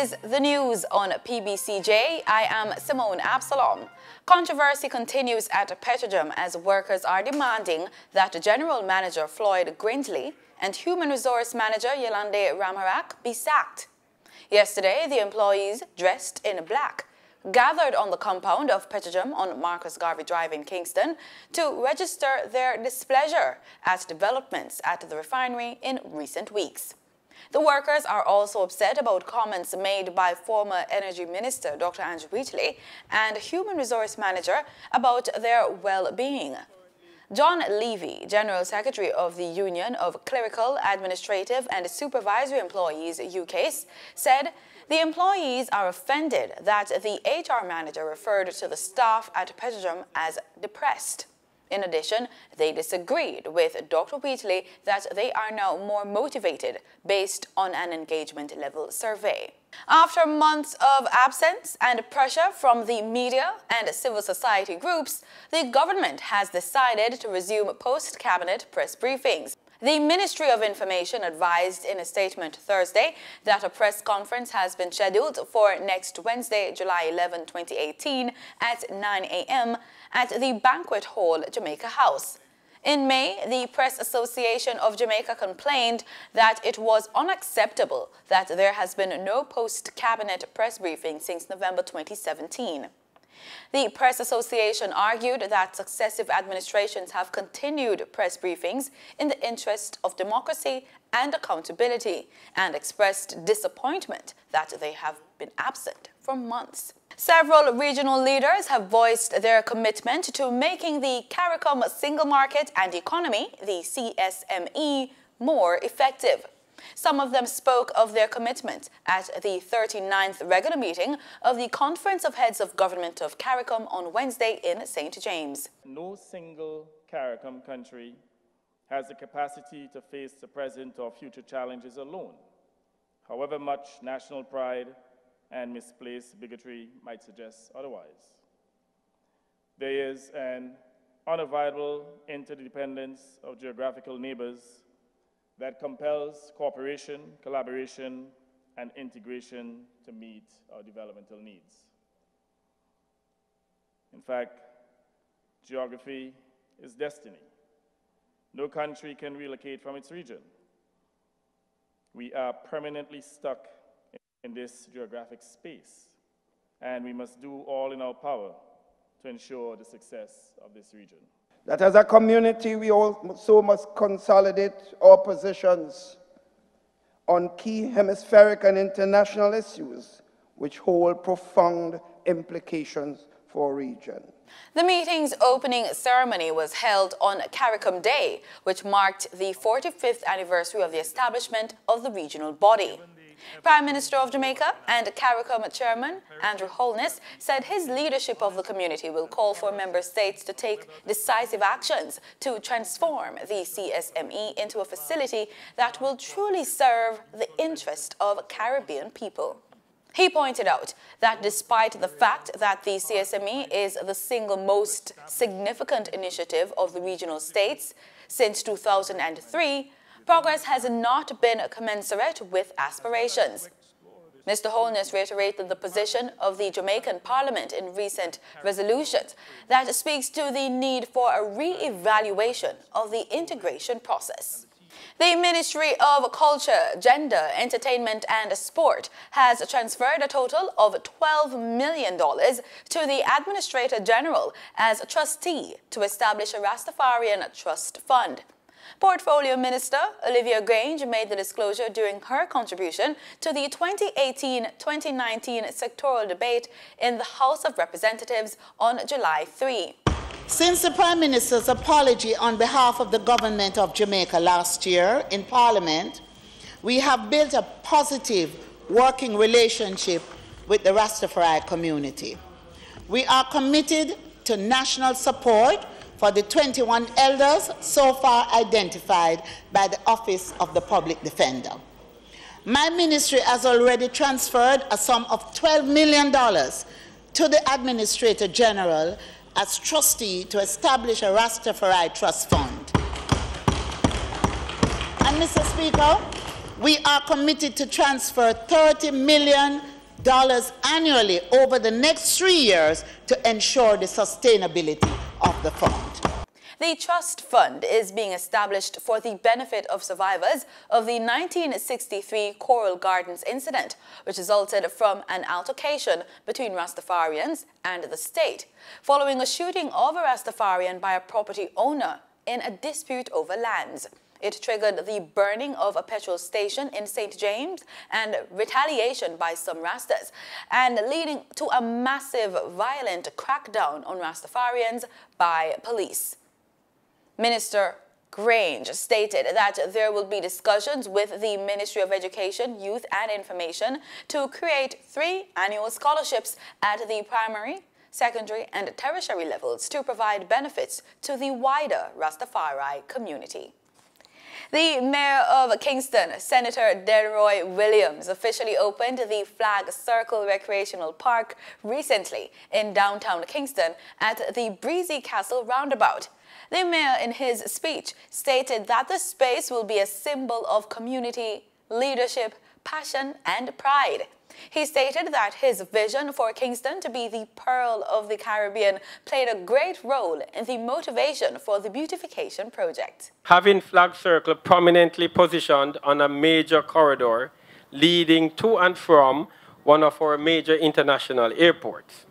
is the news on PBCJ. I am Simone Absalom. Controversy continues at Petrojam as workers are demanding that General Manager Floyd Grindley and Human Resource Manager Yolande Ramarak be sacked. Yesterday, the employees, dressed in black, gathered on the compound of Petrojam on Marcus Garvey Drive in Kingston to register their displeasure at developments at the refinery in recent weeks. The workers are also upset about comments made by former Energy Minister Dr. Andrew Wheatley and Human Resource Manager about their well-being. John Levy, General Secretary of the Union of Clerical, Administrative and Supervisory Employees, UCASE, said the employees are offended that the HR manager referred to the staff at Petrojam as depressed. In addition, they disagreed with Dr. Wheatley that they are now more motivated based on an engagement level survey. After months of absence and pressure from the media and civil society groups, the government has decided to resume post-cabinet press briefings. The Ministry of Information advised in a statement Thursday that a press conference has been scheduled for next Wednesday, July 11, 2018 at 9 a.m. at the Banquet Hall, Jamaica House. In May, the Press Association of Jamaica complained that it was unacceptable that there has been no post-cabinet press briefing since November 2017. The Press Association argued that successive administrations have continued press briefings in the interest of democracy and accountability and expressed disappointment that they have been absent for months. Several regional leaders have voiced their commitment to making the CARICOM single market and economy, the CSME, more effective. Some of them spoke of their commitment at the 39th regular meeting of the Conference of Heads of Government of CARICOM on Wednesday in St. James. No single CARICOM country has the capacity to face the present or future challenges alone, however much national pride and misplaced bigotry might suggest otherwise. There is an unavoidable interdependence of geographical neighbors that compels cooperation, collaboration, and integration to meet our developmental needs. In fact, geography is destiny. No country can relocate from its region. We are permanently stuck in this geographic space, and we must do all in our power to ensure the success of this region. That as a community, we also must consolidate our positions on key hemispheric and international issues which hold profound implications for our region. The meeting's opening ceremony was held on CARICOM Day, which marked the 45th anniversary of the establishment of the regional body. Prime Minister of Jamaica and CARICOM Chairman Andrew Holness said his leadership of the community will call for member states to take decisive actions to transform the CSME into a facility that will truly serve the interest of Caribbean people. He pointed out that despite the fact that the CSME is the single most significant initiative of the regional states since 2003, progress has not been commensurate with aspirations. Mr. Holness reiterated the position of the Jamaican Parliament in recent resolutions that speaks to the need for a re-evaluation of the integration process. The Ministry of Culture, Gender, Entertainment and Sport has transferred a total of $12 million to the Administrator General as trustee to establish a Rastafarian Trust Fund. Portfolio Minister Olivia Grange made the disclosure during her contribution to the 2018-2019 sectoral debate in the House of Representatives on July 3. Since the Prime Minister's apology on behalf of the government of Jamaica last year in Parliament, we have built a positive working relationship with the Rastafari community. We are committed to national support for the 21 elders so far identified by the Office of the Public Defender. My ministry has already transferred a sum of $12 million to the Administrator General as trustee to establish a Rastafari Trust Fund. And Mr. Speaker, we are committed to transfer $30 million annually over the next 3 years to ensure the sustainability of the fund. The trust fund is being established for the benefit of survivors of the 1963 Coral Gardens incident, which resulted from an altercation between Rastafarians and the state, following a shooting of a Rastafarian by a property owner in a dispute over lands. It triggered the burning of a petrol station in St. James and retaliation by some Rastas, and leading to a massive violent crackdown on Rastafarians by police. Minister Grange stated that there will be discussions with the Ministry of Education, Youth and Information to create 3 annual scholarships at the primary, secondary and tertiary levels to provide benefits to the wider Rastafari community. The Mayor of Kingston, Senator Delroy Williams, officially opened the Flag Circle Recreational Park recently in downtown Kingston at the Breezy Castle roundabout. The mayor, in his speech, stated that the space will be a symbol of community, leadership, passion, and pride. He stated that his vision for Kingston to be the Pearl of the Caribbean played a great role in the motivation for the beautification project. Having Flag Circle prominently positioned on a major corridor leading to and from one of our major international airports,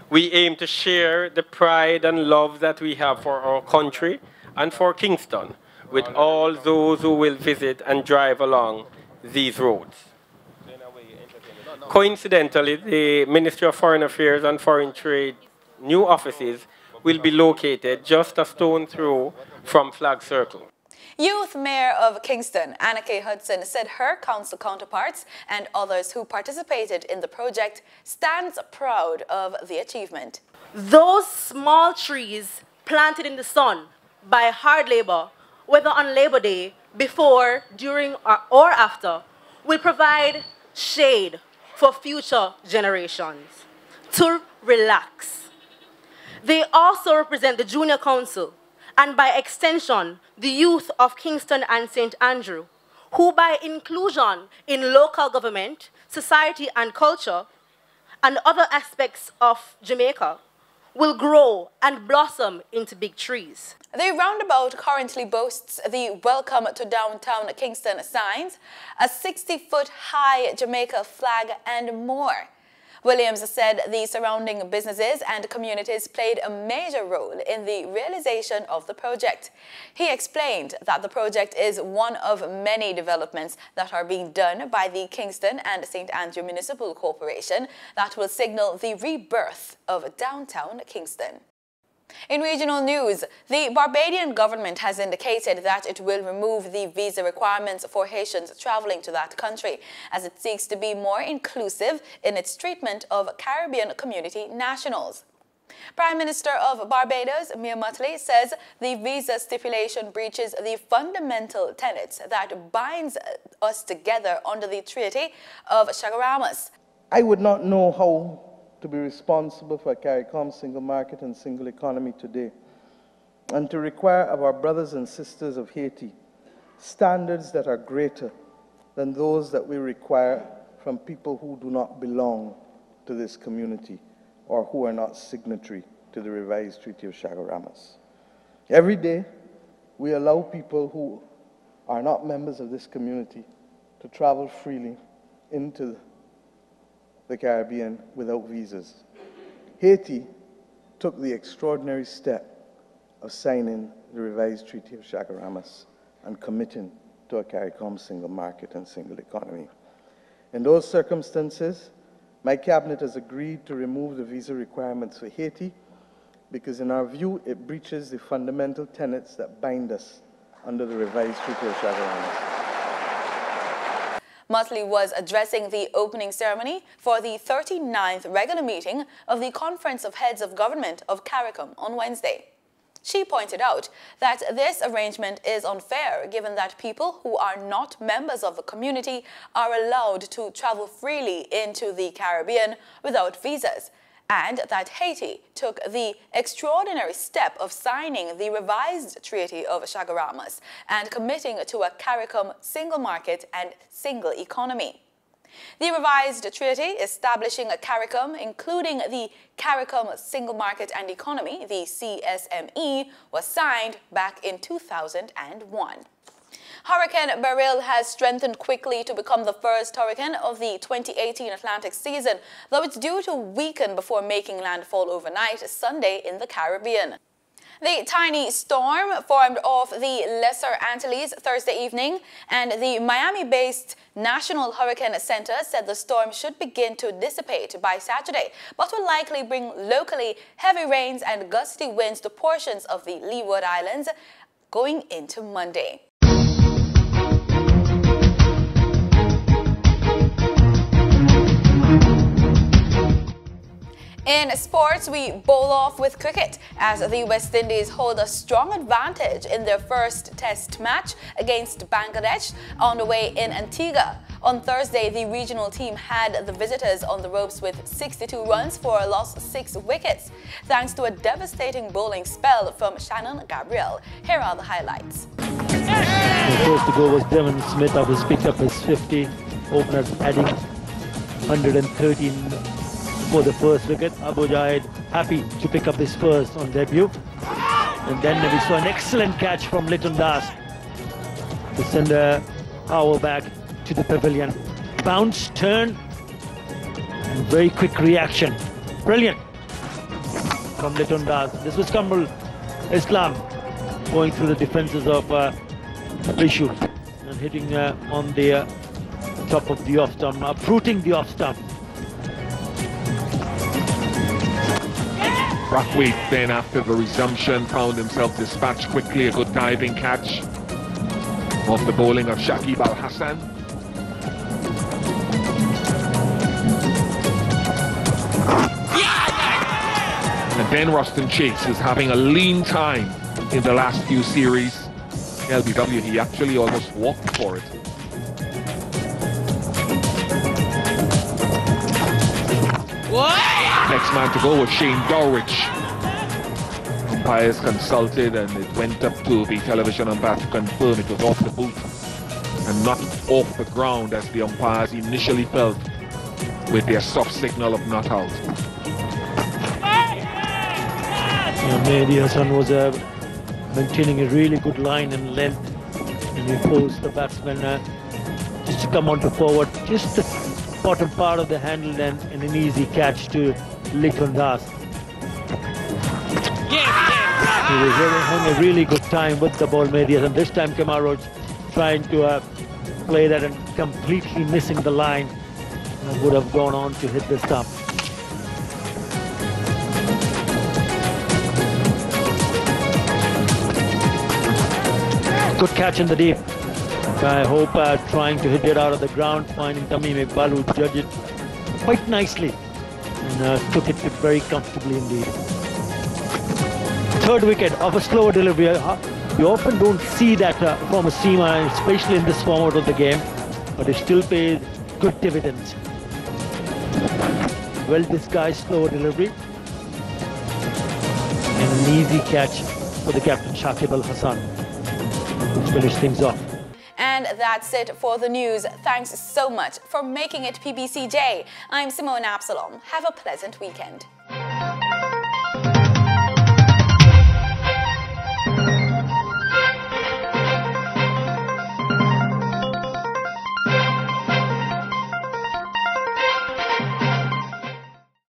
we aim to share the pride and love that we have for our country and for Kingston with all those who will visit and drive along these roads. Coincidentally, the Ministry of Foreign Affairs and Foreign Trade new offices will be located just a stone throw from Flag Circle. Youth Mayor of Kingston, Anna K. Hudson, said her council counterparts and others who participated in the project stands proud of the achievement. Those small trees planted in the sun by hard labor, whether on Labor Day, before, during, or after, will provide shade for future generations to relax. They also represent the Junior Council, and by extension, the youth of Kingston and St. Andrew, who by inclusion in local government, society and culture, and other aspects of Jamaica, will grow and blossom into big trees. The roundabout currently boasts the Welcome to Downtown Kingston signs, a 60-foot high Jamaica flag, and more. Williams said the surrounding businesses and communities played a major role in the realization of the project. He explained that the project is one of many developments that are being done by the Kingston and St. Andrew Municipal Corporation that will signal the rebirth of downtown Kingston. In regional news, the Barbadian government has indicated that it will remove the visa requirements for Haitians traveling to that country, as it seeks to be more inclusive in its treatment of Caribbean community nationals. Prime Minister of Barbados, Mia Mottley, says the visa stipulation breaches the fundamental tenets that binds us together under the Treaty of Chaguaramas. I would not know how to be responsible for CARICOM single market and single economy today, and to require of our brothers and sisters of Haiti standards that are greater than those that we require from people who do not belong to this community or who are not signatory to the revised Treaty of Chaguaramas. Every day, we allow people who are not members of this community to travel freely into the Caribbean without visas. Haiti took the extraordinary step of signing the revised Treaty of Chaguaramas and committing to a CARICOM single market and single economy. In those circumstances, my cabinet has agreed to remove the visa requirements for Haiti because, in our view, it breaches the fundamental tenets that bind us under the revised Treaty of Chaguaramas. Mottley was addressing the opening ceremony for the 39th regular meeting of the Conference of Heads of Government of CARICOM on Wednesday. She pointed out that this arrangement is unfair given that people who are not members of the community are allowed to travel freely into the Caribbean without visas, and that Haiti took the extraordinary step of signing the revised Treaty of Chaguaramas and committing to a CARICOM single market and single economy. The revised treaty establishing a CARICOM, including the CARICOM Single Market and Economy, the CSME, was signed back in 2001. Hurricane Beryl has strengthened quickly to become the first hurricane of the 2018 Atlantic season, though it's due to weaken before making landfall overnight Sunday in the Caribbean. The tiny storm formed off the Lesser Antilles Thursday evening, and the Miami-based National Hurricane Center said the storm should begin to dissipate by Saturday, but will likely bring locally heavy rains and gusty winds to portions of the Leeward Islands going into Monday. In sports, we bowl off with cricket as the West Indies hold a strong advantage in their first test match against Bangladesh on the way in Antigua. On Thursday, the regional team had the visitors on the ropes with 62 runs for a loss of 6 wickets, thanks to a devastating bowling spell from Shannon Gabriel. Here are the highlights. The first to go was Devon Smith, who has picked up his 50. Openers adding 113 for the first wicket. Abu Jaid happy to pick up his first on debut. And then we saw an excellent catch from Litton Das to send a power back to the pavilion. Bounce, turn, and very quick reaction. Brilliant from Litton Das. This was Kamrul Islam going through the defenses of Vishu and hitting on the top of the off stump, uprooting the off stump. Brathwaite then, after the resumption, found himself dispatched quickly. A good diving catch off the bowling of Shakib Al Hassan. And then Ruston Chase is having a lean time in the last few series. LBW, he actually almost walked for it. Next man to go was Shane Dowrich. Umpires consulted and it went up to the television umpire to confirm it was off the boot and not off the ground as the umpires initially felt with their soft signal of not out. Mehdi Hassan was maintaining a really good line and length, and he forced the batsman just to come onto forward, just the bottom part of the handle and an easy catch to Litton Das. He was having a really good time with the ball, Mehdi, and this time Kamaru trying to play that and completely missing the line, and would have gone on to hit the stump. Good catch in the deep. I hope trying to hit it out of the ground, finding Tamim Iqbal, who judged it quite nicely and took it very comfortably indeed. Third wicket of a slower delivery. You often don't see that from a seamer, especially in this format of the game, but it still pays good dividends. Well disguised slower delivery and an easy catch for the captain Shakib Al Hassan to finish things off. And that's it for the news. Thanks so much for making it PBCJ. I'm Simone Absalom. Have a pleasant weekend.